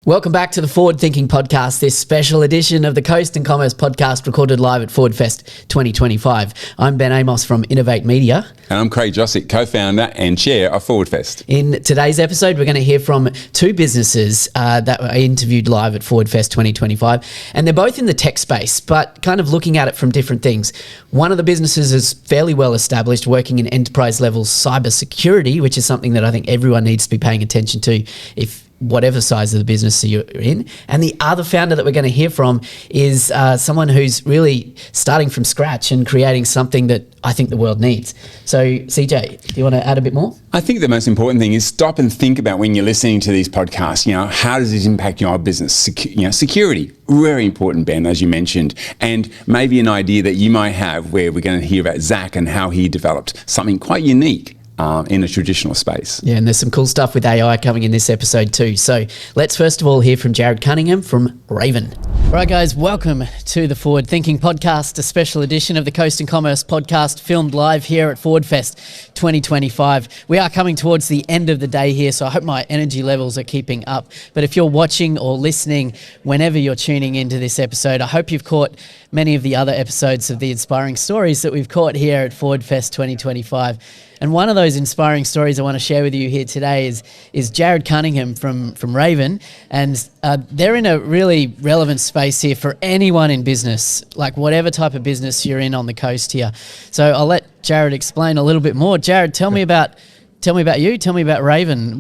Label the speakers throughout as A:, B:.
A: Welcome back to the Forward Thinking Podcast, this special edition of the Coast and Commerce Podcast recorded live at FWDFest 2025. I'm Ben Amos from Innovate Media.
B: And I'm Craig Josic, co-founder and chair of FWDFest.
A: In today's episode, we're going to hear from two businesses that were interviewed live at FWDFest 2025. And they're both in the tech space, but kind of looking at it from different things. One of the businesses is fairly well established, working in enterprise level cybersecurity, which is something that I think everyone needs to be paying attention to if whatever size of the business you're in. And the other founder that we're going to hear from is someone who's really starting from scratch and creating something that I think the world needs. So CJ, do you want to add a bit more?
B: I think the most important thing is stop and think about when you're listening to these podcasts, how does this impact your business? Security, very important, Ben, as you mentioned, and maybe an idea that you might have where we're going to hear about Zach and how he developed something quite unique in a traditional space.
A: Yeah, and there's some cool stuff with AI coming in this episode too. So let's first of all hear from Jared Cunningham from Ravinn. All right, guys, welcome to the Forward Thinking Podcast, a special edition of the Coast and Commerce Podcast filmed live here at FWDFest 2025. We are coming towards the end of the day here, so I hope my energy levels are keeping up. But if you're watching or listening, whenever you're tuning into this episode, I hope you've caught many of the other episodes of the inspiring stories that we've caught here at FWDFest 2025. And one of those inspiring stories I want to share with you here today is Jared Cunningham from Ravinn. And they're in a really relevant space here for anyone in business, like whatever type of business you're in on the coast here. So I'll let Jared explain a little bit more. Jared, tell me about you. Tell me about Ravinn.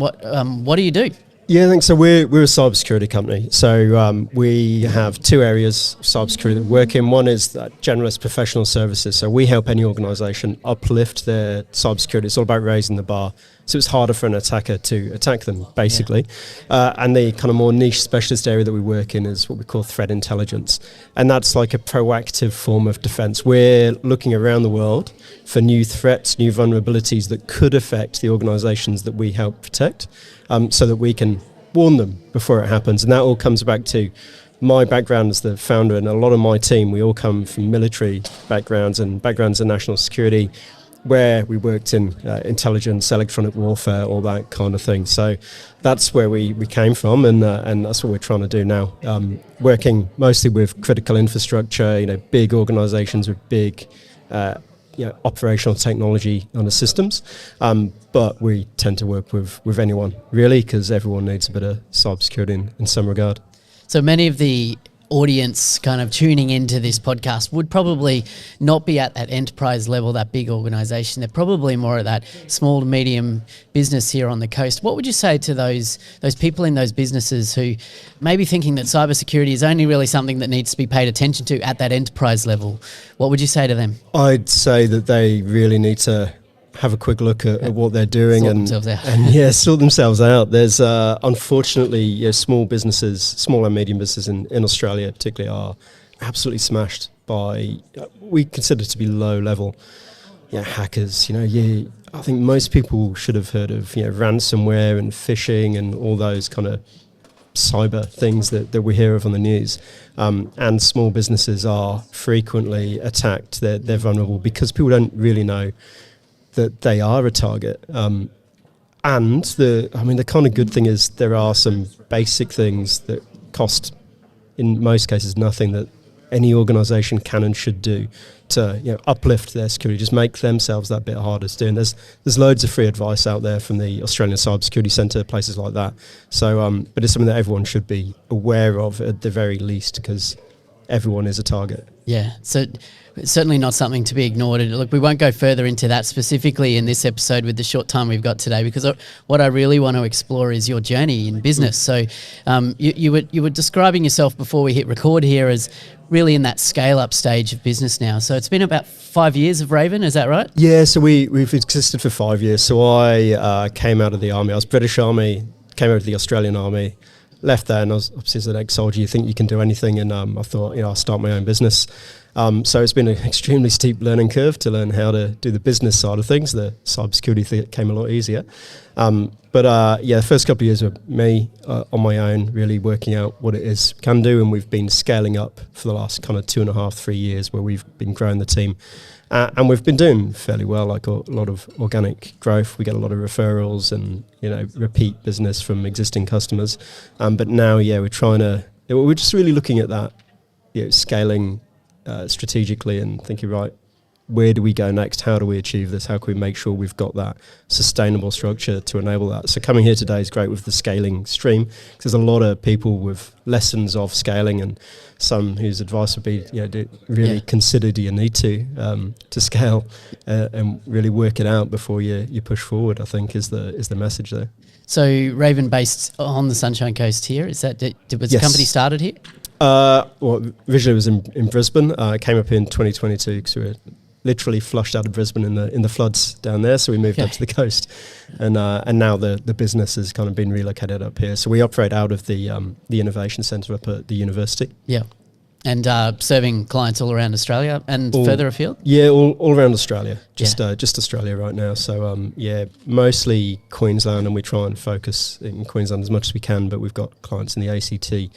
A: What do you do?
C: Yeah, thanks. So we're a cybersecurity company. So we have two areas of cybersecurity that we work in. One is generalist professional services. So we help any organisation uplift their cybersecurity. It's all about raising the bar. So it's harder for an attacker to attack them, basically. Yeah. And the kind of more niche specialist area that we work in is what we call threat intelligence. And that's like a proactive form of defence. We're looking around the world for new threats, new vulnerabilities that could affect the organisations that we help protect, so that we can warn them before it happens. And that all comes back to my background as the founder, and a lot of my team, we all come from military backgrounds and backgrounds in national security, where we worked in intelligence, electronic warfare, all that kind of thing. So that's where we came from, and that's what we're trying to do now. Working mostly with critical infrastructure, big organisations with big operational technology on the systems. But we tend to work with anyone, really, because everyone needs a bit of cybersecurity in some regard.
A: So many of the audience kind of tuning into this podcast would probably not be at that enterprise level, that big organisation. They're probably more at that small to medium business here on the coast. What would you say to those people in those businesses who may be thinking that cybersecurity is only really something that needs to be paid attention to at that enterprise level? What would you say to them?
C: I'd say that they really need to have a quick look at what they're doing sort themselves out. There's unfortunately small and medium businesses in Australia particularly are absolutely smashed by we consider to be low level hackers. I think most people should have heard of ransomware and phishing and all those kind of cyber things that we hear of on the news, and small businesses are frequently attacked. They're vulnerable because people don't really know that they are a target. And the kind of good thing is there are some basic things that cost, in most cases, nothing, that any organisation can and should do to uplift their security, just make themselves that bit harder to do. And there's loads of free advice out there from the Australian Cybersecurity Centre, places like that. So, but it's something that everyone should be aware of at the very least, because everyone is a target.
A: Yeah, so it's certainly not something to be ignored. And look, we won't go further into that specifically in this episode with the short time we've got today, because what I really want to explore is your journey in business. So you were describing yourself before we hit record here as really in that scale-up stage of business now. So it's been about 5 years of Ravinn, is that right?
C: Yeah, so we've existed for 5 years. So I came out of the Army. I was British Army, came out of the Australian Army, left there, and I was obviously as an ex-soldier, you think you can do anything, and I thought, I'll start my own business. So it's been an extremely steep learning curve to learn how to do the business side of things. The cybersecurity thing came a lot easier. The first couple of years were me on my own, really working out what it is can do, and we've been scaling up for the last kind of 2.5, 3 years, where we've been growing the team. And we've been doing fairly well, like a lot of organic growth. We get a lot of referrals and, repeat business from existing customers. But now, we're just really looking at that, scaling strategically and thinking, right, where do we go next? How do we achieve this? How can we make sure we've got that sustainable structure to enable that? So coming here today is great with the scaling stream, because there's a lot of people with lessons of scaling, and some whose advice would be, consider, do you need to scale and really work it out before you push forward, I think is the message there.
A: So Ravinn, based on the Sunshine Coast here, was
C: Yes.
A: the company started here?
C: Originally it was in Brisbane. I came up in 2022 because we were literally flushed out of Brisbane in the floods down there, so we moved up to the coast, and now the business has kind of been relocated up here. So we operate out of the innovation centre up at the university.
A: Yeah, and serving clients all around Australia and further afield.
C: Yeah, all around Australia. Just Australia right now. So mostly Queensland, and we try and focus in Queensland as much as we can. But we've got clients in the ACT.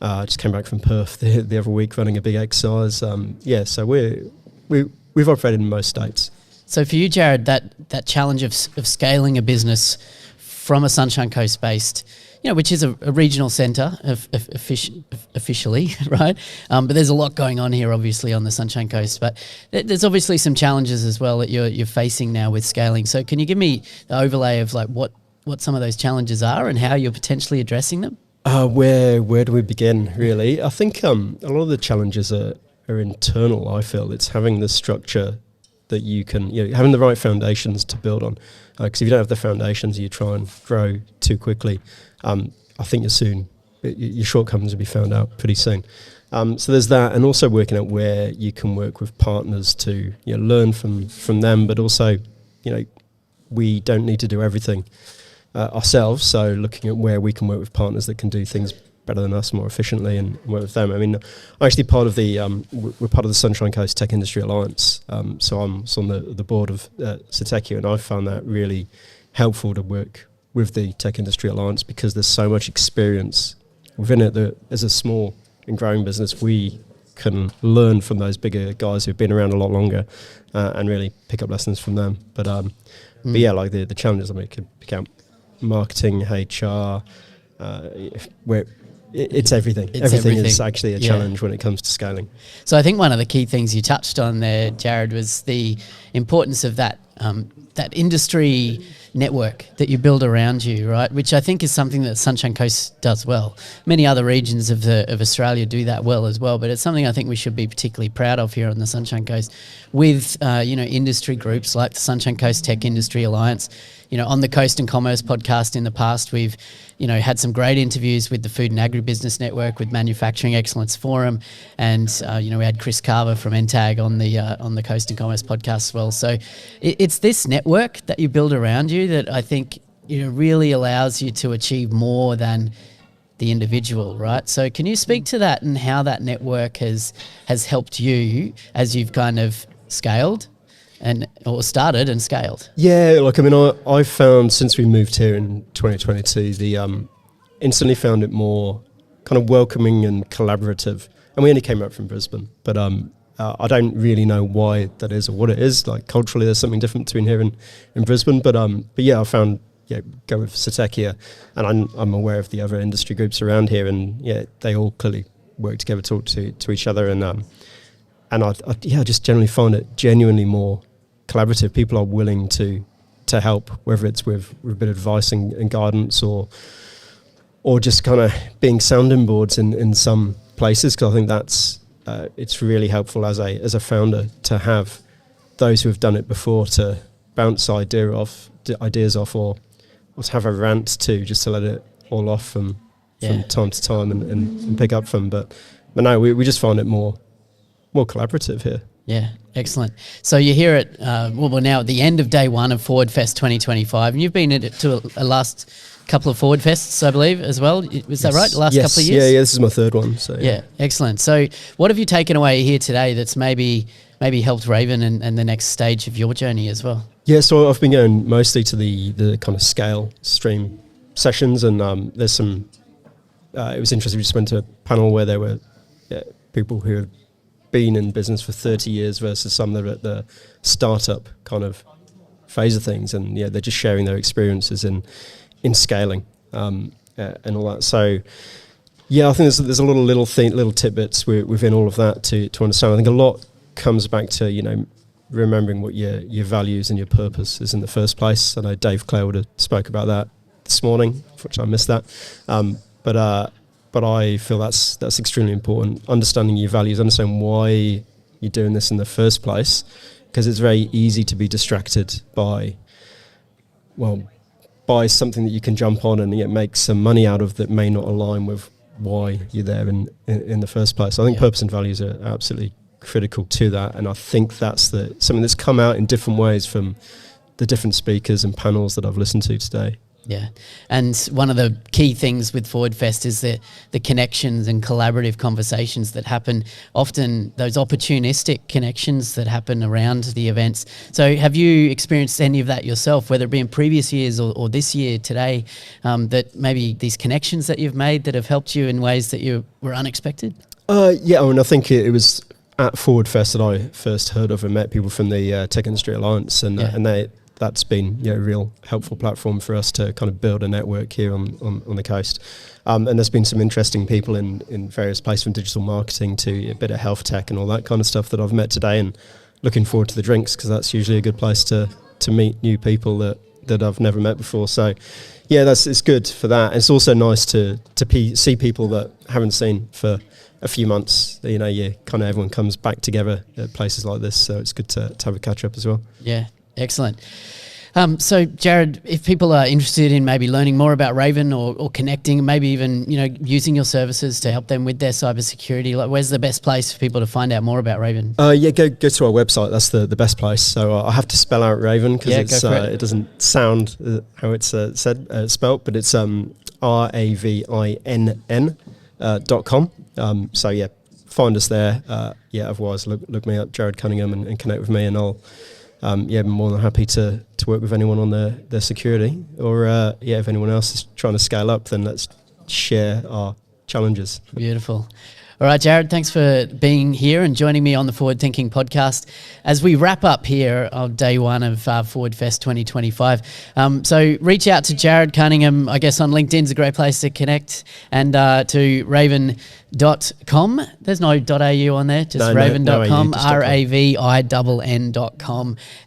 C: Just came back from Perth the other week running a big exercise. So we've operated in most states.
A: So for you, Jared, that challenge of scaling a business from a Sunshine Coast based, which is a regional centre officially, right? But there's a lot going on here, obviously, on the Sunshine Coast. But there's obviously some challenges as well that you're facing now with scaling. So can you give me the overlay of like what some of those challenges are and how you're potentially addressing them?
C: Where do we begin, really? I think a lot of the challenges are internal, I feel. It's having the structure that you can, having the right foundations to build on. Because if you don't have the foundations, you try and grow too quickly. I think your shortcomings will be found out pretty soon. So there's that, and also working out where you can work with partners to learn from them, but also, we don't need to do everything ourselves. So looking at where we can work with partners that can do things better than us, more efficiently, and work with them. I mean, I'm actually part of we're part of the Sunshine Coast Tech Industry Alliance. So I'm on the board of Cybersecurity, and I've found that really helpful to work with the Tech Industry Alliance, because there's so much experience within it that as a small and growing business, we can learn from those bigger guys who've been around a lot longer and really pick up lessons from them. But like the challenges, I mean, could pick out marketing, HR, where it's everything. Everything is actually a challenge when it comes to scaling.
A: So I think one of the key things you touched on there, Jared, was the importance of that industry network that you build around you, right? Which I think is something that Sunshine Coast does well. Many other regions of Australia do that well as well, but it's something I think we should be particularly proud of here on the Sunshine Coast with, industry groups like the Sunshine Coast Tech Industry Alliance. On the Coast and Commerce podcast in the past, we've, had some great interviews with the Food and Agribusiness Network, with Manufacturing Excellence Forum, and we had Chris Carver from NTAG on the Coast and Commerce podcast as well. So it's this network that you build around you that I think really allows you to achieve more than the individual, right? So can you speak to that and how that network has helped you as you've kind of scaled? Or started and scaled? Yeah,
C: I found since we moved here in 2022, instantly found it more kind of welcoming and collaborative. And we only came up from Brisbane, but I don't really know why that is or what it is. Like culturally, there's something different between here and Brisbane. But I found go with Cybersecurity, and I'm aware of the other industry groups around here, and they all clearly work together, talk to each other, and I just generally find it genuinely more collaborative. People are willing to help, whether it's with a bit of advice and guidance, or just kind of being sounding boards in some places. Because I think that's it's really helpful as a founder to have those who have done it before to bounce ideas off, or to have a rant to, just to let it all off from time to time and pick up from. But no, we just find it more collaborative here.
A: Yeah, excellent. So you're here at, we're now at the end of day one of FWDFest 2025, and you've been at it to a last couple of Forward Fests, I believe, as well. Was that right? The last couple of years?
C: Yeah, this is my third one. So
A: yeah, excellent. So what have you taken away here today that's maybe helped Ravinn and the next stage of your journey as well?
C: Yeah, so I've been going mostly to the kind of scale stream sessions, and there's some. It was interesting. We just went to a panel where there were people who have been in business for 30 years versus some that are at the startup kind of phase of things, and they're just sharing their experiences in scaling and all that. So I think there's a lot of little tidbits within all of that to understand. I think a lot comes back to remembering what your values and your purpose is in the first place. I know Dave Clare would have spoke about that this morning, which I missed that. But I feel that's extremely important. Understanding your values, understanding why you're doing this in the first place, because it's very easy to be distracted by something that you can jump on and make some money out of that may not align with why you're there in the first place. I think purpose and values are absolutely critical to that, and I think that's something that's come out in different ways from the different speakers and panels that I've listened to today.
A: Yeah, and one of the key things with Forward Fest is the connections and collaborative conversations that happen, often those opportunistic connections that happen around the events. So have you experienced any of that yourself, whether it be in previous years or this year today, that maybe these connections that you've made that have helped you in ways that you were unexpected?
C: I think it was at Forward Fest that I first heard of and met people from the Tech Industry Alliance, and that's been a real helpful platform for us to kind of build a network here on the coast. And there's been some interesting people in various places, from digital marketing to a bit of health tech and all that kind of stuff that I've met today, and looking forward to the drinks, because that's usually a good place to meet new people that I've never met before. So it's good for that. It's also nice to see people that I haven't seen for a few months. Kind of everyone comes back together at places like this, so it's good to have a catch up as well.
A: Yeah. Excellent. So, Jared, if people are interested in maybe learning more about Ravinn or connecting, maybe even using your services to help them with their cybersecurity, where's the best place for people to find out more about Ravinn?
C: Go to our website. That's the best place. So I have to spell out Ravinn because it doesn't sound how it's spelt, but it's RAVINN.com. Find us there. Otherwise look me up, Jared Cunningham, and connect with me, and I'll. I'm more than happy to work with anyone on their security, or if anyone else is trying to scale up, then let's share our challenges.
A: Beautiful. All right, Jared, thanks for being here and joining me on the Forward Thinking podcast. As we wrap up here on day one of Forward Fest 2025, so reach out to Jared Cunningham. I guess on LinkedIn is a great place to connect, and to Ravinn.com. There's no .au on there, just Ravinn.com, RAVINN.com.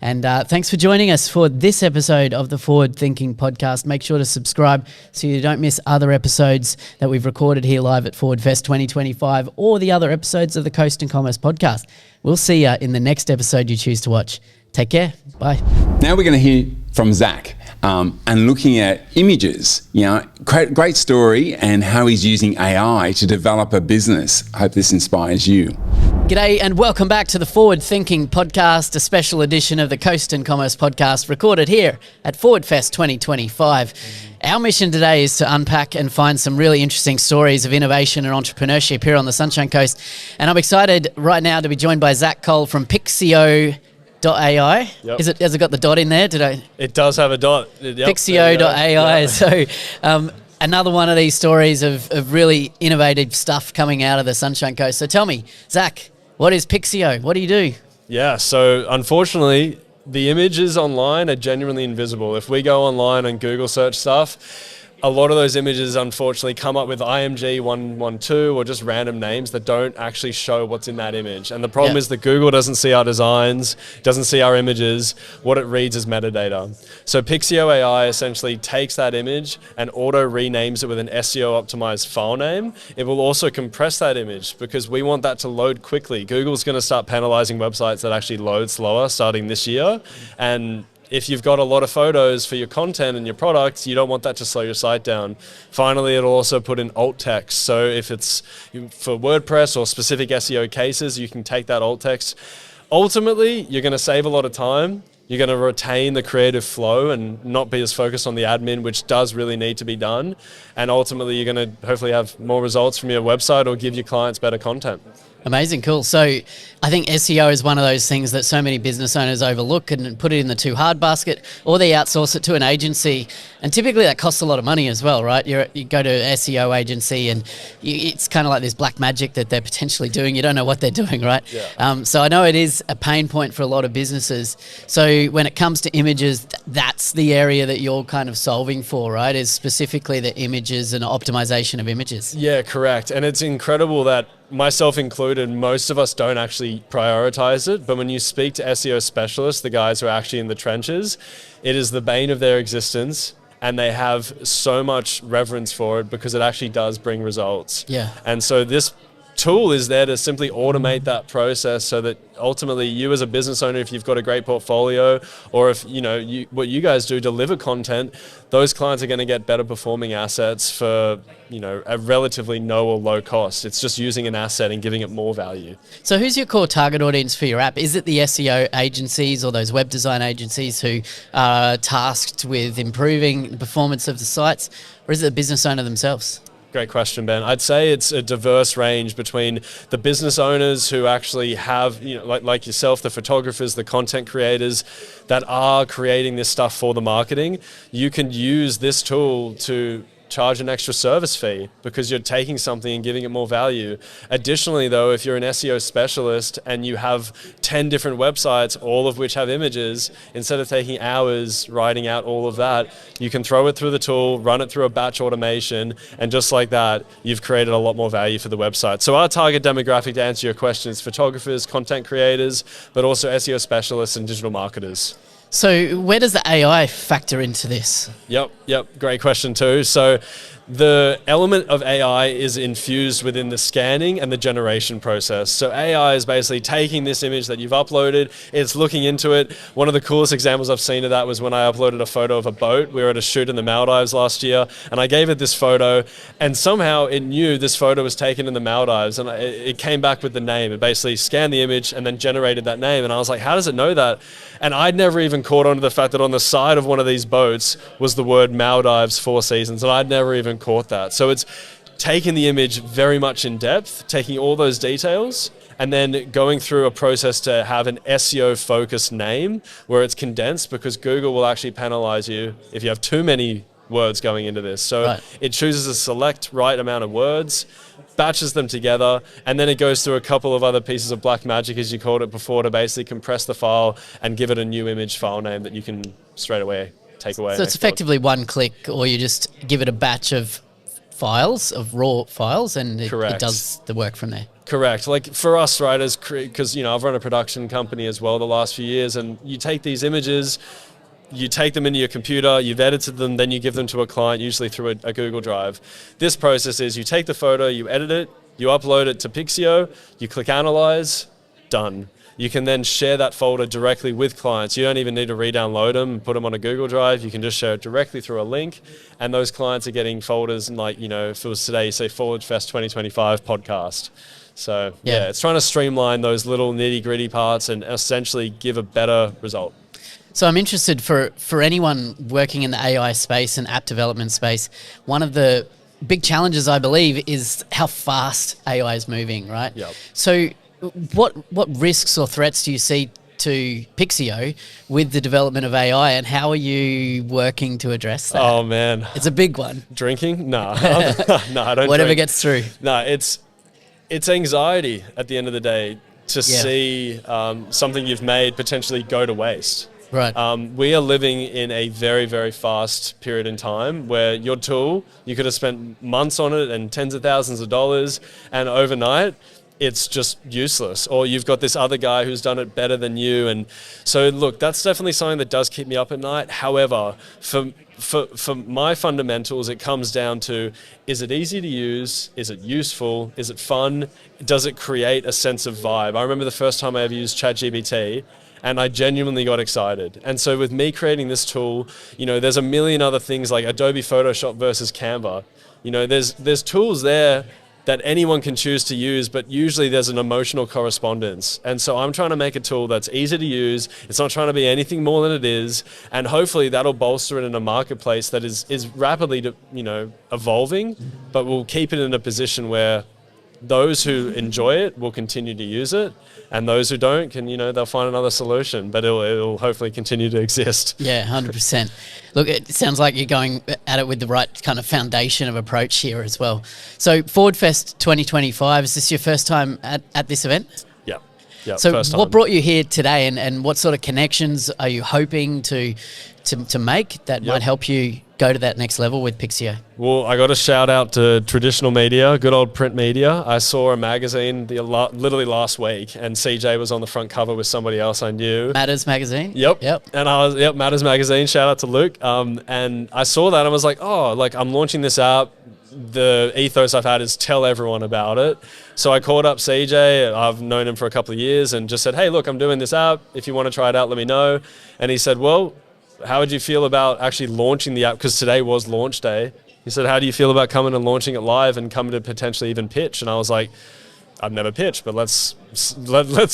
A: And thanks for joining us for this episode of the Forward Thinking podcast. Make sure to subscribe so you don't miss other episodes that we've recorded here live at Forward Fest 2025 or the other episodes of the Coast and Commerce podcast. We'll see you in the next episode you choose to watch. Take care. Bye.
B: Now we're going to hear from Zach and looking at images. Great story, and how he's using AI to develop a business. I hope this inspires you.
A: G'day and welcome back to the Forward Thinking podcast, a special edition of the Coast and Commerce podcast recorded here at Forward Fest 2025. Our mission today is to unpack and find some really interesting stories of innovation and entrepreneurship here on the Sunshine Coast. And I'm excited right now to be joined by Zach Cole from PicSEO.ai.
D: Yep.
A: Has it got the dot in there?
D: It does have a dot. Yep.
A: PicSEO.ai.
D: Yep.
A: So another one of these stories of really innovative stuff coming out of the Sunshine Coast. So tell me, Zach, what is PicSEO? What do you do?
D: Yeah, so unfortunately, the images online are genuinely invisible. If we go online and Google search stuff, a lot of those images unfortunately come up with IMG 112 or just random names that don't actually show what's in that image. And the problem is that Google doesn't see our designs, doesn't see our images. What it reads is metadata. So PicSEO.ai essentially takes that image and auto renames it with an SEO optimized file name. It will also compress that image because we want that to load quickly. Google's going to start penalizing websites that actually load slower starting this year. And if you've got a lot of photos for your content and your products, you don't want that to slow your site down. Finally, it'll also put in alt text. So if it's for WordPress or specific SEO cases, you can take that alt text. Ultimately, you're going to save a lot of time, You're going to retain the creative flow and not be as focused on the admin, which does really need to be done. And ultimately, you're going to hopefully have more results from your website or give your clients better content.
A: Amazing, cool. So I think SEO is one of those things that so many business owners overlook and put it in the too hard basket, or they outsource it to an agency. And typically that costs a lot of money as well, right? You go to an SEO agency and it's kind of like this black magic that they're potentially doing. You don't know what they're doing, right?
D: Yeah.
A: So I know it is a pain point for a lot of businesses. So when it comes to images, that's the area that you're kind of solving for, right? Is specifically the images and optimization of images.
D: Yeah, correct. And it's incredible that, myself included, most of us don't actually prioritize it. But when you speak to SEO specialists, the guys who are actually in the trenches, it is the bane of their existence. And they have so much reverence for it because it actually does bring results.
A: Yeah.
D: And so this tool is there to simply automate that process so that ultimately you as a business owner, if you've got a great portfolio, or if what you guys do, deliver content, those clients are going to get better performing assets for a relatively no or low cost. It's just using an asset and giving it more value.
A: So who's your core target audience for your app? Is it the SEO agencies or those web design agencies who are tasked with improving the performance of the sites, or is it the business owner themselves?
D: Great question, Ben. I'd say it's a diverse range between the business owners who actually have, like yourself, the photographers, the content creators that are creating this stuff for the marketing. You can use this tool to charge an extra service fee because you're taking something and giving it more value. Additionally, though, if you're an SEO specialist and you have 10 different websites, all of which have images, instead of taking hours writing out all of that, you can throw it through the tool, run it through a batch automation, and just like that, you've created a lot more value for the website. So our target demographic, to answer your question, is photographers, content creators, but also SEO specialists and digital marketers.
A: So where does the AI factor into this?
D: Yep. Great question too. So the element of AI is infused within the scanning and the generation process. So AI is basically taking this image that you've uploaded, it's looking into it. One of the coolest examples I've seen of that was when I uploaded a photo of a boat. We were at a shoot in the Maldives last year, and I gave it this photo, and somehow it knew this photo was taken in the Maldives, and it came back with the name. It basically scanned the image and then generated that name, and I was like, how does it know that? And I'd never even caught on to the fact that on the side of one of these boats was the word Maldives Four Seasons, and I'd never even caught that. So it's taking the image very much in depth, taking all those details, and then going through a process to have an SEO focused name where it's condensed, because Google will actually penalize you if you have too many words going into this. So It chooses a select right amount of words, batches them together, and then it goes through a couple of other pieces of black magic, as you called it before, to basically compress the file and give it a new image file name that you can straight away take away.
A: So it's effectively one click, or you just give it a batch of files, of raw files, and it does the work from there.
D: Correct. Like for us, right, because I've run a production company as well the last few years, and you take these images, you take them into your computer, you've edited them, then you give them to a client, usually through a Google Drive. This process is you take the photo, you edit it, you upload it to PicSEO, you click Analyze, done. You can then share that folder directly with clients. You don't even need to re-download them and put them on a Google Drive. You can just share it directly through a link, and those clients are getting folders, and if it was today, say FWDFest 2025 podcast. So it's trying to streamline those little nitty-gritty parts and essentially give a better result.
A: So I'm interested for anyone working in the AI space and app development space, one of the big challenges, I believe, is how fast AI is moving, right?
D: Yep.
A: So what risks or threats do you see to PicSEO with the development of AI, and how are you working to address that?
D: Oh, man.
A: It's a big one.
D: Drinking? No. No, I don't
A: Whatever
D: drink.
A: gets through.
D: No, it's anxiety at the end of the day to see something you've made potentially go to waste.
A: Right.
D: We are living in a very, very fast period in time where your tool, you could have spent months on it and tens of thousands of dollars, and overnight it's just useless, or you've got this other guy who's done it better than you. And so look, that's definitely something that does keep me up at night. However, for my fundamentals, it comes down to, is it easy to use? Is it useful? Is it fun? Does it create a sense of vibe? I remember the first time I ever used ChatGPT, and I genuinely got excited. And so with me creating this tool, there's a million other things like Adobe Photoshop versus Canva. There's tools there that anyone can choose to use, but usually there's an emotional correspondence. And so I'm trying to make a tool that's easy to use. It's not trying to be anything more than it is. And hopefully that'll bolster it in a marketplace that is rapidly, evolving, but will keep it in a position where those who enjoy it will continue to use it, and those who don't can, they'll find another solution, but it'll hopefully continue to exist.
A: Yeah, 100%. Look, it sounds like you're going at it with the right kind of foundation of approach here as well. So FWDFest 2025, is this your first time at this event?
D: Yeah.
A: So
D: first time.
A: what brought you here today, and what sort of connections are you hoping to make that might help you go to that next level with PicSEO?
D: Well, I got a shout out to traditional media, good old print media. I saw a magazine literally last week, and CJ was on the front cover with somebody else I knew.
A: Matters magazine?
D: Yep. And Matters magazine, shout out to Luke. And I saw that and I was like, I'm launching this app. The ethos I've had is tell everyone about it. So I called up CJ, I've known him for a couple of years, and just said, hey, look, I'm doing this app. If you want to try it out, let me know. And he said, well, how would you feel about actually launching the app? Because today was launch day. He said, how do you feel about coming and launching it live and coming to potentially even pitch? And I was like, I've never pitched, but let's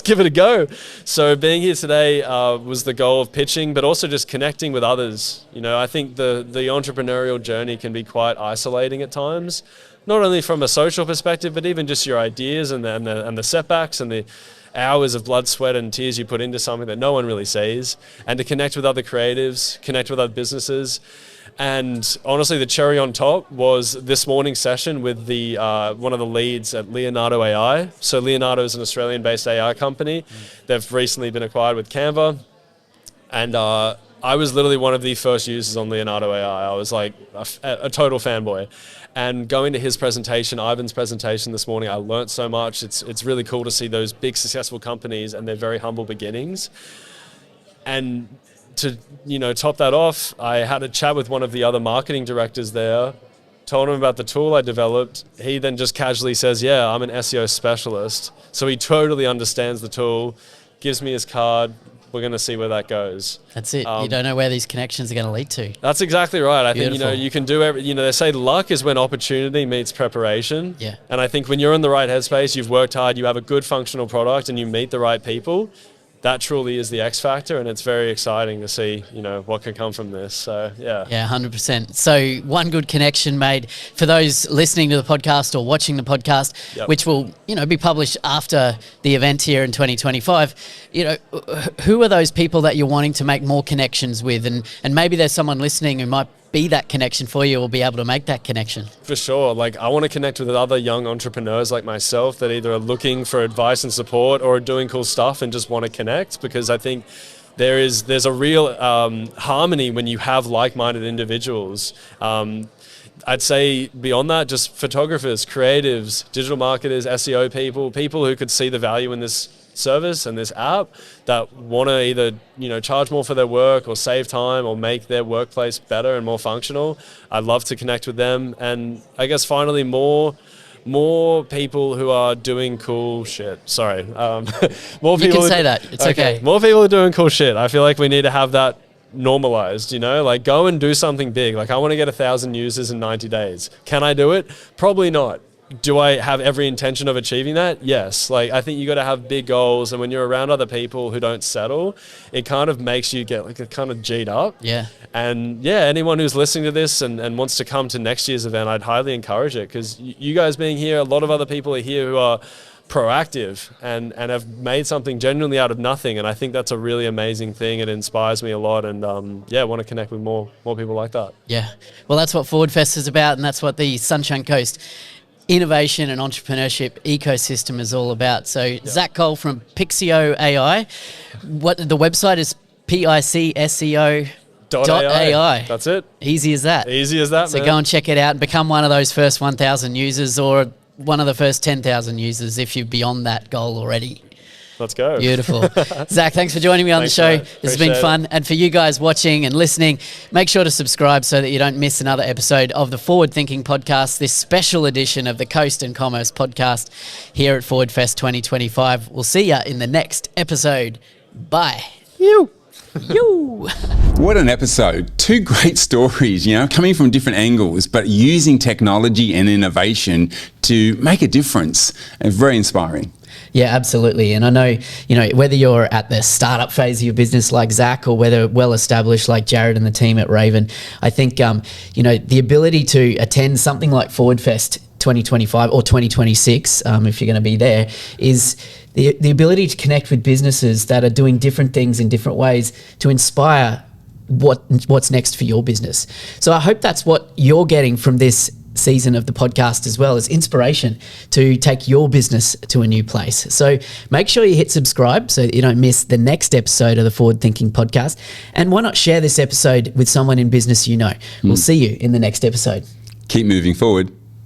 D: give it a go. So being here today was the goal of pitching, but also just connecting with others. I think the entrepreneurial journey can be quite isolating at times, not only from a social perspective, but even just your ideas and the setbacks and the hours of blood, sweat, and tears you put into something that no one really sees, and to connect with other creatives, connect with other businesses. And honestly, the cherry on top was this morning's session with the one of the leads at Leonardo AI. So Leonardo is an Australian-based AI company. They've recently been acquired with Canva. And I was literally one of the first users on Leonardo AI. I was like a total fanboy. And going to his presentation, Ivan's presentation this morning, I learnt so much. It's really cool to see those big successful companies and their very humble beginnings. And to top that off, I had a chat with one of the other marketing directors there, told him about the tool I developed. He then just casually says, yeah, I'm an SEO specialist. So he totally understands the tool, gives me his card. We're going to see where that goes.
A: That's it. You don't know where these connections are going to lead to.
D: That's exactly right. I
A: Beautiful.
D: think, you can do they say luck is when opportunity meets preparation.
A: Yeah.
D: And I think when you're in the right headspace, you've worked hard, you have a good functional product, and you meet the right people, that truly is the X factor, and it's very exciting to see, what can come from this. So, yeah.
A: Yeah, 100%. So one good connection made for those listening to the podcast or watching the podcast, which will, be published after the event here in 2025. Who are those people that you're wanting to make more connections with? And maybe there's someone listening who might be that connection for you or be able to make that connection.
D: For sure. I want to connect with other young entrepreneurs like myself that either are looking for advice and support or are doing cool stuff and just want to connect, because I think there's a real harmony when you have like-minded individuals. I'd say beyond that, just photographers, creatives, digital marketers, SEO people who could see the value in this service and this app, that want to either charge more for their work or save time or make their workplace better and more functional. I'd love to connect with them, and I guess finally more people who are doing cool shit. Sorry, more people.
A: You can say that. It's okay.
D: More people are doing cool shit. I feel like we need to have that normalized. Go and do something big. I want to get 1,000 users in 90 days. Can I do it? Probably not. Do I have every intention of achieving that? Yes. I think you got to have big goals, and when you're around other people who don't settle, it kind of makes you get kind of G'd up.
A: Yeah.
D: And yeah, anyone who's listening to this and wants to come to next year's event, I'd highly encourage it, because you guys being here, a lot of other people are here who are proactive and have made something genuinely out of nothing, and I think that's a really amazing thing. It inspires me a lot, and I want to connect with more people like that.
A: Yeah. Well, that's what FWDFest is about, and that's what the Sunshine Coast innovation and entrepreneurship ecosystem is all about. So Zach Cole from PicSEO.ai. What the website is PicSEO.ai.
D: That's it.
A: Easy as that.
D: Easy as that,
A: So
D: man.
A: go and check it out and become one of those first 1,000 users, or one of the first 10,000 users if you're beyond that goal already.
D: Let's go.
A: Beautiful. Zach, thanks for joining me on the show.
D: Mate.
A: This has been fun. And for you guys watching and listening, make sure to subscribe so that you don't miss another episode of the Forward Thinking Podcast, this special edition of the Coast and Commerce Podcast here at FWDFest 2025. We'll see you in the next episode. Bye.
C: You.
A: You.
B: What an episode. Two great stories, coming from different angles, but using technology and innovation to make a difference. And very inspiring.
A: Yeah, absolutely. And I know, whether you're at the startup phase of your business like Zach or whether well established like Jared and the team at Ravinn, I think, the ability to attend something like FWDFest 2025 or 2026, if you're going to be there, is the ability to connect with businesses that are doing different things in different ways to inspire what's next for your business. So I hope that's what you're getting from this season of the podcast as well, as inspiration to take your business to a new place. So make sure you hit subscribe so that you don't miss the next episode of the Forward Thinking podcast. And why not share this episode with someone in business you know? We'll see you in the next episode.
B: Keep moving forward.